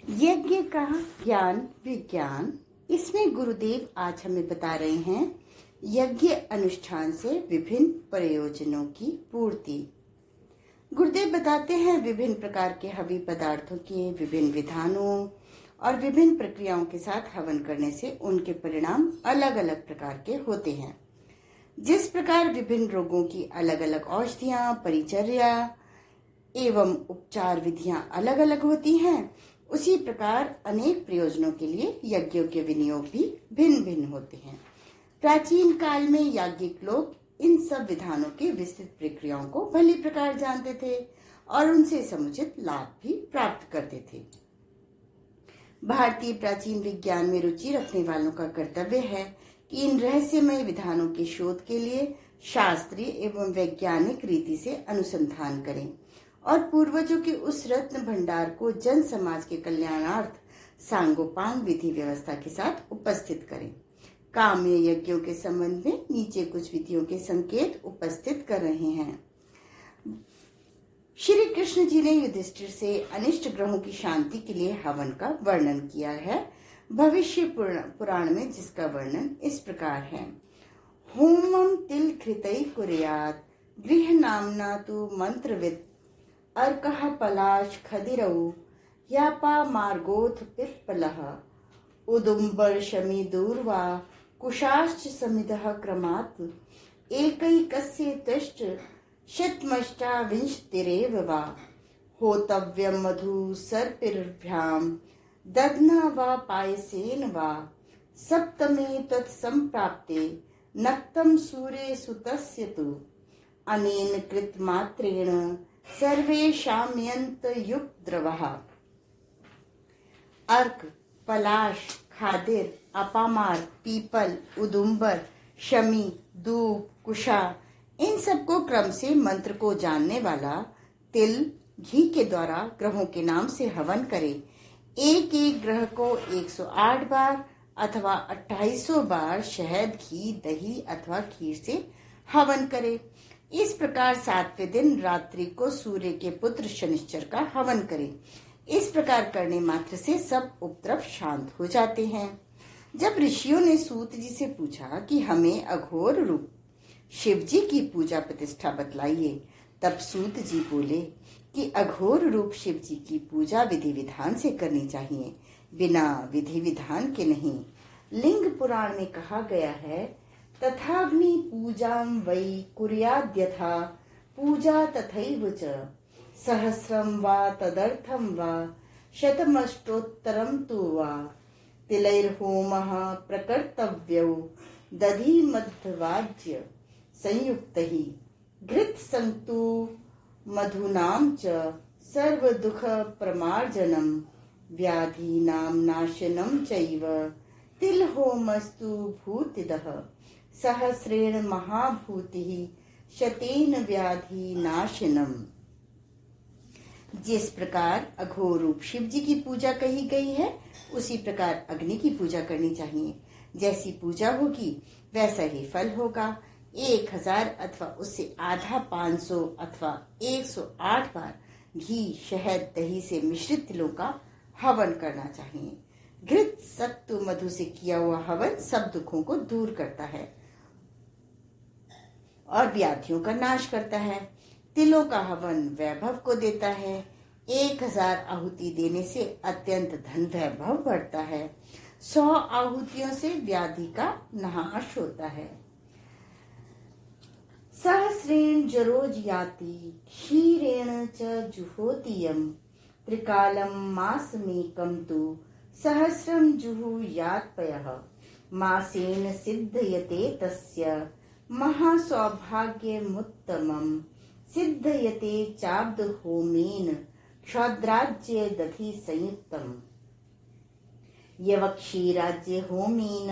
यज्ञ का ज्ञान विज्ञान। इसमें गुरुदेव आज हमें बता रहे हैं यज्ञ अनुष्ठान से विभिन्न प्रयोजनों की पूर्ति। गुरुदेव बताते हैं विभिन्न प्रकार के हवी पदार्थों के विभिन्न विधानों और विभिन्न प्रक्रियाओं के साथ हवन करने से उनके परिणाम अलग अलग प्रकार के होते हैं। जिस प्रकार विभिन्न रोगों की अलग अलग औषधियां, परिचर्या एवं उपचार विधियां अलग अलग होती हैं, उसी प्रकार अनेक प्रयोजनों के लिए यज्ञों के विनियोग भी भिन्न भिन्न होते हैं। प्राचीन काल में याज्ञिक लोग इन सब विधानों की विस्तृत प्रक्रियाओं को भली प्रकार जानते थे और उनसे समुचित लाभ भी प्राप्त करते थे। भारतीय प्राचीन विज्ञान में रुचि रखने वालों का कर्तव्य है कि इन रहस्यमय विधानों के शोध के लिए शास्त्रीय एवं वैज्ञानिक रीति से अनुसंधान करें और पूर्वजों के उस रत्न भंडार को जन समाज के कल्याणार्थ सांगोपांग विधि व्यवस्था के साथ उपस्थित करें। काम्य यज्ञों के संबंध में नीचे कुछ विधियों के संकेत उपस्थित कर रहे हैं। श्री कृष्ण जी ने युधिष्ठिर से अनिष्ट ग्रहों की शांति के लिए हवन का वर्णन किया है। भविष्य पुराण में जिसका वर्णन इस प्रकार है। होमम तिल कृतई कुर्यात् गृह नामना तु मंत्रविद अर्कः पलाश खदिरौ यापा मार्गोथ पिप्पलः उदुम्बर शमी दूर्वा कुशाश्च समिदः क्रमात् एकैकस्य तिष्ठ शतमष्टाविंशतिरेव वा होतव्यं मधु सर्पिर्भ्यां दध्ना वा पायसेन वा सप्तमे तत्संप्राप्ते नक्तं सूर्ये सुतस्य तु अनेन कृतमात्रेण सर्वेषाम्यन्त युक्तद्रवः। अर्क, पलाश, खादिर, अपामार, पीपल, उदुम्बर, शमी, दूब, कुशा, इन सबको क्रम से मंत्र को जानने वाला तिल, घी के द्वारा ग्रहों के नाम से हवन करे। एक एक ग्रह को 108 बार अथवा 2800 बार शहद, घी, दही अथवा खीर से हवन करे। इस प्रकार 7वें दिन रात्रि को सूर्य के पुत्र शनिश्चर का हवन करे। इस प्रकार करने मात्र से सब उपद्रव शांत हो जाते हैं। जब ऋषियों ने सूत जी से पूछा कि हमें अघोर रूप शिव जी की पूजा प्रतिष्ठा बतलाइए, तब सूत जी बोले कि अघोर रूप शिव जी की पूजा विधि विधान से करनी चाहिए, बिना विधि विधान के नहीं। लिंग पुराण में कहा गया है, तथाग्नि पूजां वै कुर्याद्यथा पूजा तथैव च सहस्रं वा तदर्थं वा शतमष्टोत्तरं तु वा तिलैर्होमः प्रकर्तव्यो दधि मध्यवाज्य संयुक्तहि घृत संतु मधुनां च सर्व दुख प्रमार्जनम व्याधीनां नाशनम चैव तिल होमस्तु भूतिदः सहस्रेण महाभूतिः शतेन व्याधि नाशनम। जिस प्रकार अघोर रूप शिव जी की पूजा कही गई है, उसी प्रकार अग्नि की पूजा करनी चाहिए। जैसी पूजा होगी वैसा ही फल होगा। 1000 अथवा उससे आधा 500 अथवा 108 बार घी, शहद, दही से मिश्रित तिलों का हवन करना चाहिए। घृत, सत्तु, मधु से किया हुआ हवन सब दुखों को दूर करता है और व्याधियों का नाश करता है। तिलों का हवन वैभव को देता है। 1000 आहुति देने से अत्यंत धन वैभव बढ़ता है। 100 आहुतियों से व्याधि का नाश होता है। सहस्रेण जरोज याति क्षीरेण च जुहोतियम त्रिकालम मासमेकं तु सहस्रम जुहुयात्पयः मासेन सिद्धयते तस्य महासौभाग्यमुत्तमम् सिद्धयते चाब्द होमेन क्षौद्राज्य दधि संयुक्तम् यवक्षीराज्य होमेन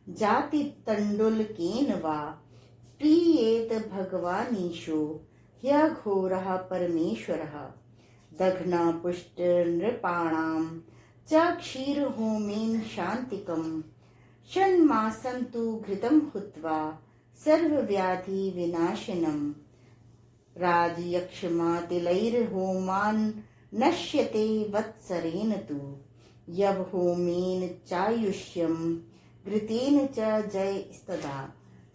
जाति तंडुलकेन वा प्रीयेत भगवानीशो ह्यघोरः परमेश्वरः दघ्ना पुष्ट नृपाणां च क्षीर होमेन शांतिकम् षण्मासं तु घृतं हुत्वा सर्वव्याधि विनाशनम् राजयक्षमा तिलैर्होमान् नश्यते वत्सरेण तु यवहोमेन चायुष्यम घृतेन च जयस्तदा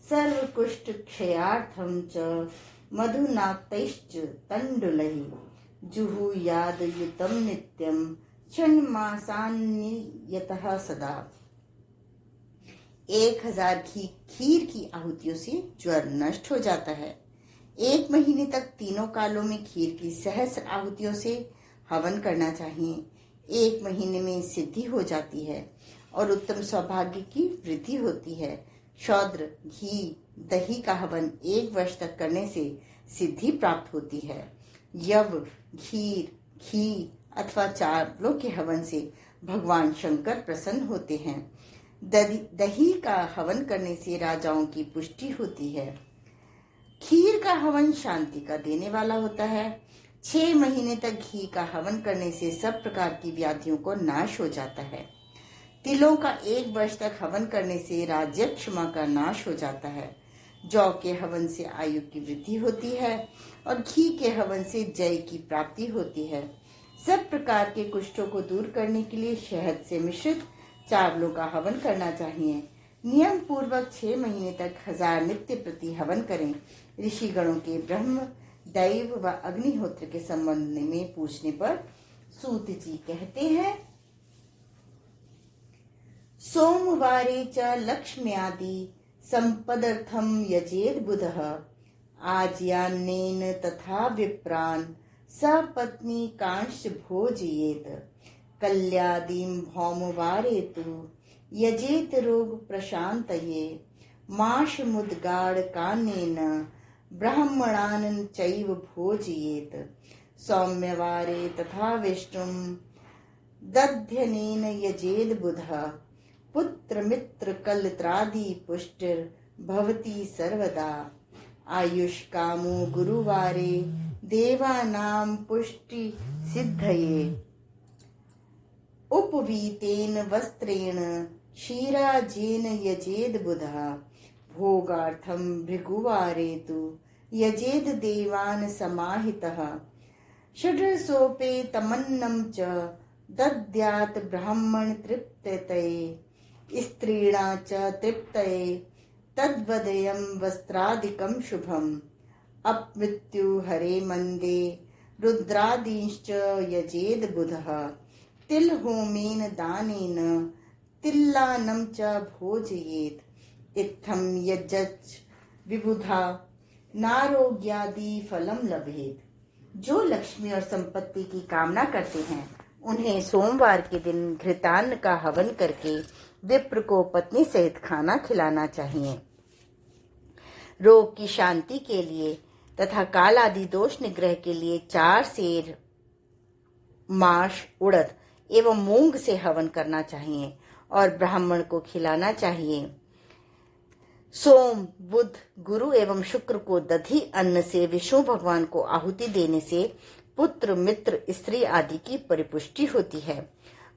सर्वकुष्ठ क्षयार्थम च मधुनाक्तैश्च तण्डुलैः जुहुयाद युतं नित्यं क्षणमासान्नियतः सदा। 1000 खीर की आहुतियों से ज्वर नष्ट हो जाता है। 1 महीने तक तीनों कालों में खीर की सहस्र आहुतियों से हवन करना चाहिए। 1 महीने में सिद्धि हो जाती है और उत्तम सौभाग्य की वृद्धि होती है। शौद्र घी दही का हवन 1 वर्ष तक करने से सिद्धि प्राप्त होती है। यव खीर घी अथवा चावलों के हवन से भगवान शंकर प्रसन्न होते हैं। दही का हवन करने से राजाओं की पुष्टि होती है। खीर का हवन शांति का देने वाला होता है। 6 महीने तक घी का हवन करने से सब प्रकार की व्याधियों को नाश हो जाता है। तिलों का 1 वर्ष तक हवन करने से राज्य क्षमा का नाश हो जाता है। जौ के हवन से आयु की वृद्धि होती है और घी के हवन से जय की प्राप्ति होती है। सब प्रकार के कुष्ठों को दूर करने के लिए शहद से मिश्रित चावलों का हवन करना चाहिए। नियम पूर्वक 6 महीने तक 1000 नित्य प्रति हवन करें। ऋषिगणों के ब्रह्म दैव व अग्निहोत्र के संबंध में पूछने पर सूत जी कहते हैं, सोमवारे च लक्ष्म्यादि संपदर्थम यजेद बुधः आज्यान्नेन तथा विप्रान् सपत्नी कांश भोजयेत कल्यादीं भौमवारे तु यजेत रोग प्रशान्तये माशमुद्गाड कानेन ब्राह्मणान् चैव भोजयेत सौम्यवारे तथा विष्णुं दध्यनेन यजेद बुधः पुत्र मित्र कलत्रादि पुष्टिर भवति सर्वदा आयुष कामो गुरुवारे देवानां पुष्टि सिद्धये उपवीतेन वस्त्रेण क्षीराजेन यजेद बुधः भोगार्थं भृगुवारे तु यजेद देवान् समाहितः षड्रसोपे तमन्नं च दद्यात् ब्राह्मण तृप्तये स्त्रीणा च तृप्तये तद्वदयं वस्त्रादिकं शुभम् अपमृत्यु हरे मंदे रुद्रादींश्च यजेद बुधः तिल होमेन दानेन तिल्लानं च भोजयेत् इत्थं यज्जच विबुधा नारोग्यादि फलम लभेत। जो लक्ष्मी और संपत्ति की कामना करते हैं उन्हें सोमवार के दिन घृतान्न का हवन करके विप्र को पत्नी सहित खाना खिलाना चाहिए। रोग की शांति के लिए तथा काल आदि दोष निग्रह के लिए 4 सेर माश उड़द एवं मूंग से हवन करना चाहिए और ब्राह्मण को खिलाना चाहिए। सोम बुध गुरु एवं शुक्र को दधी अन्न से विष्णु भगवान को आहुति देने से पुत्र मित्र स्त्री आदि की परिपुष्टि होती है।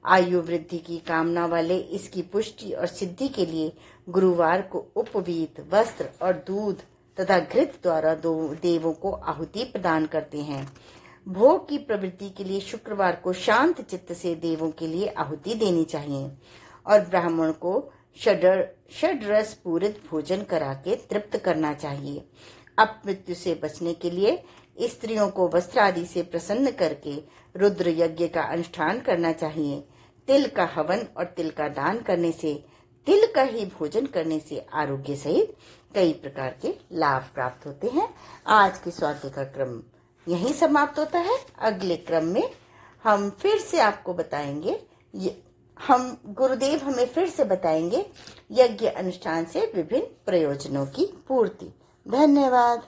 आयु वृद्धि की कामना वाले इसकी पुष्टि और सिद्धि के लिए गुरुवार को उपवीत वस्त्र और दूध तथा घृत द्वारा देवों को आहुति प्रदान करते हैं। भोग की प्रवृत्ति के लिए शुक्रवार को शांत चित्त से देवों के लिए आहुति देनी चाहिए और ब्राह्मण को षड्रस पूरित भोजन करा के तृप्त करना चाहिए। अपमृत्यु से बचने के लिए स्त्रियों को वस्त्र आदि से प्रसन्न करके रुद्र यज्ञ का अनुष्ठान करना चाहिए। तिल का हवन और तिल का दान करने से, तिल का ही भोजन करने से आरोग्य सहित कई प्रकार के लाभ प्राप्त होते हैं। आज के स्वाध्याय का क्रम यहीं समाप्त होता है। अगले क्रम में हम फिर से आपको बताएंगे, गुरुदेव हमें फिर से बताएंगे यज्ञ अनुष्ठान से विभिन्न प्रयोजनों की पूर्ति। धन्यवाद।